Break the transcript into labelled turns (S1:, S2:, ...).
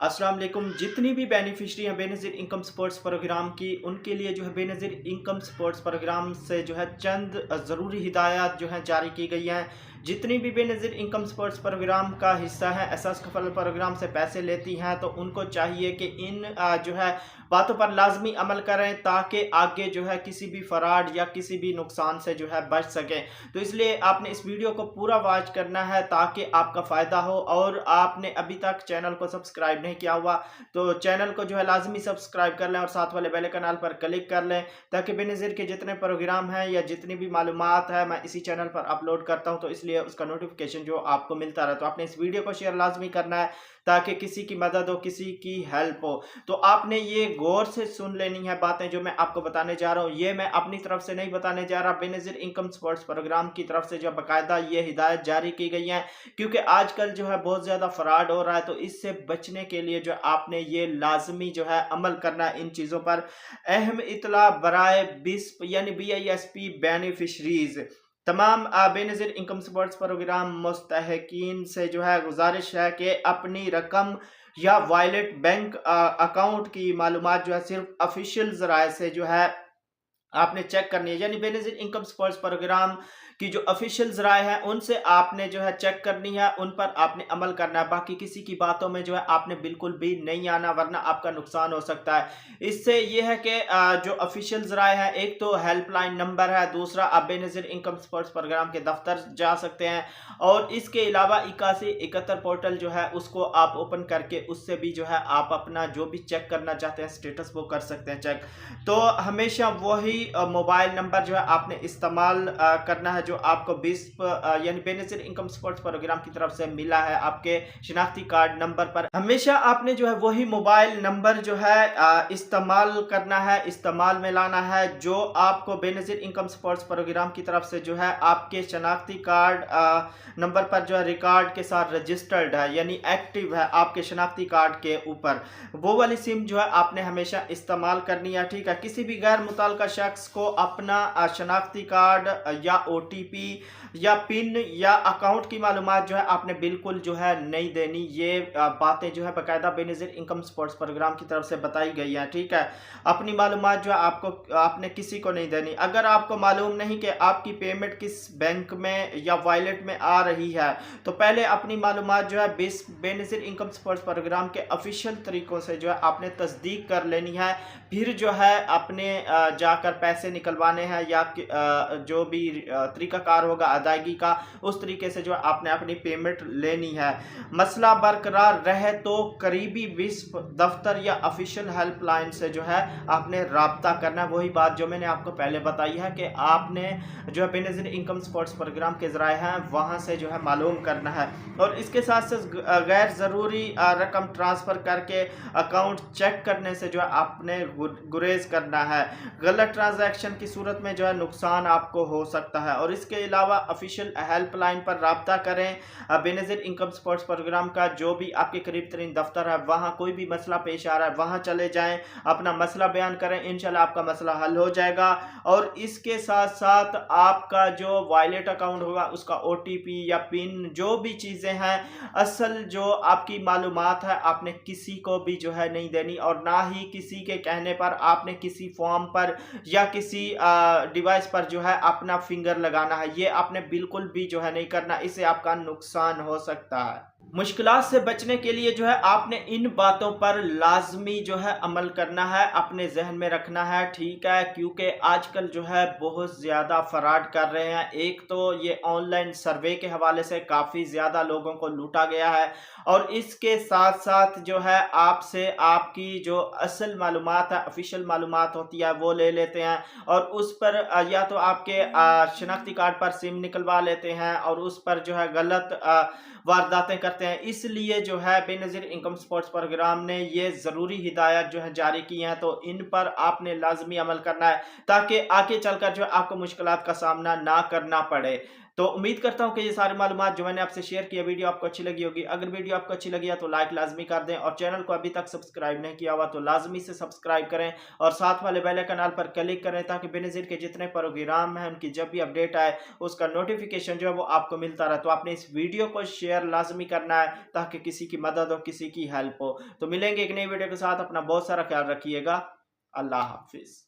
S1: अस्सलाम वालेकुम। जितनी भी बेनिफिशरी हैं बेनज़ीर इनकम सपोर्ट्स प्रोग्राम की, उनके लिए जो है बेनज़ीर इनकम सपोर्ट्स प्रोग्राम से जो है चंद ज़रूरी हिदायत जो हैं जारी की गई हैं। जितनी भी बेनज़ीर इनकम सपोर्ट्स प्रोग्राम का हिस्सा है, एहसास कफल प्रोग्राम से पैसे लेती हैं, तो उनको चाहिए कि इन जो है बातों पर लाजमी अमल करें ताकि आगे जो है किसी भी फ्रॉड या किसी भी नुकसान से जो है बच सकें। तो इसलिए आपने इस वीडियो को पूरा वॉच करना है ताकि आपका फ़ायदा हो। और आपने अभी तक चैनल को सब्सक्राइब नहीं किया हुआ तो चैनल को जो है लाजमी सब्सक्राइब कर लें और साथ वाले बेल आइकन पर क्लिक कर लें ताकि बेनज़ीर के जितने प्रोग्राम हैं या जितनी भी मालूमात है मैं इसी चैनल पर अपलोड करता हूं, तो इसलिए उसका नोटिफिकेशन जो आपको मिलता रहे। तो आपने इस वीडियो को शेयर लाजमी करना है ताकि किसी की मदद हो, किसी की हेल्प हो। तो आपने ये गौर से सुन लेनी है बातें जो मैं आपको बताने जा रहा हूँ। ये मैं अपनी तरफ से नहीं बताने जा रहा, बेनज़ीर इनकम सपोर्ट्स प्रोग्राम की तरफ से जो बाकायदा ये हिदायत जारी की गई है, क्योंकि आजकल जो है बहुत ज़्यादा फ्रॉड हो रहा है। तो इससे बचने के लिए जो आपने ये लाजमी जो है अमल करना है इन चीज़ों पर। अहम इतला बराए बिस्प यानी BISP बेनिफिशरीज तमाम बेनज़ीर इनकम सपोर्ट्स प्रोग्राम मुस्तहकीन से जो है गुजारिश है कि अपनी रकम या वॉलेट बैंक अकाउंट की मालूमात जो है सिर्फ ऑफिशियल ज़राए से जो है आपने चेक करनी है। यानी बेनज़ीर इनकम सपोर्ट्स प्रोग्राम की जो ऑफिशियल ज़राए हैं उनसे आपने जो है चेक करनी है, उन पर आपने अमल करना है। बाकी किसी की बातों में जो है आपने बिल्कुल भी नहीं आना, वरना आपका नुकसान हो सकता है। इससे ये है कि जो ऑफिशियल ज़राए हैं, एक तो हेल्पलाइन नंबर है, दूसरा आप बेनज़ीर इनकम सपोर्ट्स प्रोग्राम के दफ्तर जा सकते हैं, और इसके अलावा 8171 पोर्टल जो है उसको आप ओपन करके उससे भी जो है आप अपना जो भी चेक करना चाहते हैं स्टेटस वो कर सकते हैं चेक। तो हमेशा वही मोबाइल नंबर जो है आपने इस्तेमाल करना है जो आपको बिस्प यानी बेनज़ीर इनकम सपोर्ट्स प्रोग्राम की तरफ से मिला है आपके शिनाख्ती कार्ड नंबर पर। हमेशा आपने जो है वही मोबाइल नंबर जो है इस्तेमाल करना है, इस्तेमाल में लाना है जो आपको बेनज़ीर इनकम सपोर्ट्स प्रोग्राम की तरफ से जो है आपके शनाख्ती कार्ड नंबर पर जो है रिकॉर्ड के साथ रजिस्टर्ड है, यानी एक्टिव है आपके शनाख्ती कार्ड के ऊपर। वो वाली सिम जो है आपने हमेशा इस्तेमाल करनी है, ठीक है। किसी भी गैर मुतल्लका शख्स को अपना शनाख्ती कार्ड या OTP या पिन या अकाउंट की मालूमात जो है आपने बिल्कुल जो है नहीं देनी। ये बातें जो है बाकायदा बेनज़ीर इनकम सपोर्ट्स प्रोग्राम की तरफ से बताई गई हैं, ठीक है। अपनी मालूमात जो है आपने किसी को नहीं देनी। अगर आपको मालूम नहीं कि आपकी पेमेंट किस बैंक में या वॉलेट में आ रही है, तो पहले अपनी मालूमात जो है बेनज़ीर इनकम सपोर्ट्स प्रोग्राम के ऑफिशियल तरीकों से जो है आपने तस्दीक कर लेनी है। फिर जो है अपने जाकर पैसे निकलवाने हैं या जो भी तरीकाकार होगा अदायगी का, उस तरीके से जो आपने अपनी पेमेंट लेनी है। मसला बरकरार रहे तो करीबी विस्प दफ्तर या ऑफिशियल हेल्पलाइन से जो है आपने राब्ता करना है। वही बात जो मैंने आपको पहले बताई है कि आपने जो है बेनज़ीर इनकम सपोर्ट्स प्रोग्राम के ज़राए हैं वहाँ से जो है मालूम करना है। और इसके साथ साथ गैर ज़रूरी रकम ट्रांसफ़र करके अकाउंट चेक करने से जो है आपने गुरेज करना है। गलत ट्रांजैक्शन की सूरत में जो है नुकसान आपको हो सकता है। और इसके अलावा ऑफिशियल हेल्पलाइन पर राब्ता करें। बेनज़ीर इनकम सपोर्ट्स प्रोग्राम का जो भी आपके करीब तरीन दफ्तर है, वहाँ कोई भी मसला पेश आ रहा है वहाँ चले जाएं, अपना मसला बयान करें, इंशाल्लाह आपका मसला हल हो जाएगा। और इसके साथ साथ आपका जो वॉलेट अकाउंट होगा उसका OTP या पिन जो भी चीज़ें हैं, असल जो आपकी मालूमात है आपने किसी को भी जो है नहीं देनी, और ना ही किसी के कहने पर आपने किसी फॉर्म पर या किसी डिवाइस पर जो है अपना फिंगर लगाना है। ये आपने बिल्कुल भी जो है नहीं करना, इससे आपका नुकसान हो सकता है। मुश्किलात से बचने के लिए जो है आपने इन बातों पर लाजमी जो है अमल करना है, अपने जहन में रखना है, ठीक है। क्योंकि आजकल जो है बहुत ज़्यादा फ्रॉड कर रहे हैं। एक तो ये ऑनलाइन सर्वे के हवाले से काफ़ी ज़्यादा लोगों को लूटा गया है, और इसके साथ साथ जो है आपसे आपकी जो असल मालूमात है, ऑफिशियल मालूमात होती है, वो ले लेते हैं, और उस पर या तो आपके शनाख्ती कार्ड पर सिम निकलवा लेते हैं और उस पर जो है गलत वारदातें करते हैं। इसलिए जो है बेनज़ीर इनकम सपोर्ट्स प्रोग्राम ने ये ज़रूरी हिदायत जो है जारी की हैं, तो इन पर आपने लाजमी अमल करना है ताकि आगे चलकर जो आपको मुश्किलात का सामना ना करना पड़े। तो उम्मीद करता हूँ कि ये सारी मालूमात जो मैंने आपसे शेयर किया वीडियो आपको अच्छी लगी होगी। अगर वीडियो आपको अच्छी लगी है तो लाइक लाजमी कर दें, और चैनल को अभी तक सब्सक्राइब नहीं किया हुआ तो लाजमी से सब्सक्राइब करें और साथ वाले बेल आइकन पर क्लिक करें, ताकि बेनज़ीर के जितने प्रोग्राम हैं उनकी जब भी अपडेट आए उसका नोटिफिकेशन जो है वो आपको मिलता रहे। तो आपने इस वीडियो को शेयर लाजमी करना है ताकि किसी की मदद हो, किसी की हेल्प हो। तो मिलेंगे एक नई वीडियो के साथ, अपना बहुत सारा ख्याल रखिएगा। अल्लाह हाफिज़।